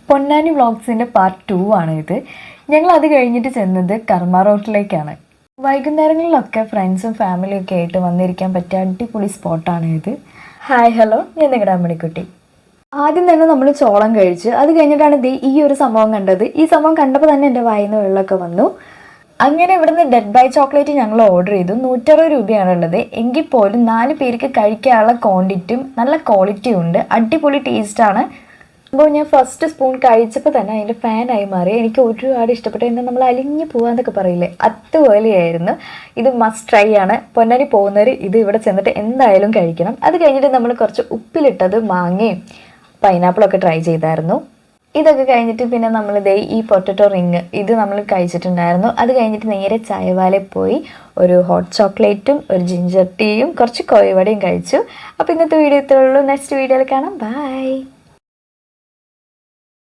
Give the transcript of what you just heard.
Ponnani വ്ളോഗ്സിൻ്റെ part 2 ആണ് ഇത്. ഞങ്ങൾ അത് കഴിഞ്ഞിട്ട് ചെന്നത് കർമ്മ റോട്ടിലേക്കാണ്. വൈകുന്നേരങ്ങളിലൊക്കെ ഫ്രണ്ട്സും ഫാമിലിയും ഒക്കെ ആയിട്ട് വന്നിരിക്കാൻ പറ്റിയ അടിപൊളി സ്പോട്ടാണ് ഇത്. ഹായ് ഹലോ, ഞാൻ നിങ്ങളുടെ അമ്മണിക്കുട്ടി. ആദ്യം തന്നെ നമ്മൾ ചോളം കഴിച്ച് അത് കഴിഞ്ഞിട്ടാണ് ഈ ഒരു സംഭവം കണ്ടത്. ഈ സംഭവം കണ്ടപ്പോൾ തന്നെ എൻ്റെ വായിൽ നിന്ന് വെള്ളമൊക്കെ വന്നു. അങ്ങനെ ഇവിടുന്ന് ഡെഡ് ബൈ ചോക്ലേറ്റ് ഞങ്ങൾ ഓർഡർ ചെയ്തു. 160 രൂപയാണുള്ളത്. എങ്കിൽ പോലും 4 പേർക്ക് കഴിക്കാനുള്ള ക്വാണ്ടിറ്റിയും നല്ല ക്വാളിറ്റിയും ഉണ്ട്. അടിപൊളി ടേസ്റ്റാണ്. അപ്പോൾ ഞാൻ ഫസ്റ്റ് സ്പൂൺ കഴിച്ചപ്പോൾ തന്നെ അതിൻ്റെ ഫാനായി മാറി. എനിക്ക് ഒരുപാട് ഇഷ്ടപ്പെട്ടു. എന്നാൽ നമ്മൾ അലിഞ്ഞ് പോകാമെന്നൊക്കെ പറയില്ലേ, അതുപോലെയായിരുന്നു. ഇത് മസ്റ്റ് ട്രൈ ആണ്. പൊന്നാനി പോകുന്നവർ ഇത് ഇവിടെ ചെന്നിട്ട് എന്തായാലും കഴിക്കണം. അത് കഴിഞ്ഞിട്ട് നമ്മൾ കുറച്ച് ഉപ്പിലിട്ടത് മാങ്ങയും പൈനാപ്പിളൊക്കെ ട്രൈ ചെയ്തായിരുന്നു. ഇതൊക്കെ കഴിഞ്ഞിട്ട് പിന്നെ നമ്മളിതേ ഈ പൊട്ടറ്റോ റിങ് ഇത് നമ്മൾ കഴിച്ചിട്ടുണ്ടായിരുന്നു. അത് കഴിഞ്ഞിട്ട് നേരെ ചായവാലയിൽ പോയി ഒരു ഹോട്ട് ചോക്ലേറ്റും ഒരു ജിഞ്ചർ ടീയും കുറച്ച് കോഴിവടയും കഴിച്ചു. അപ്പോൾ ഇന്നത്തെ വീഡിയോ ഇത്രയേ ഉള്ളൂ. നെക്സ്റ്റ് വീഡിയോയിൽ കാണാം. ബൈ.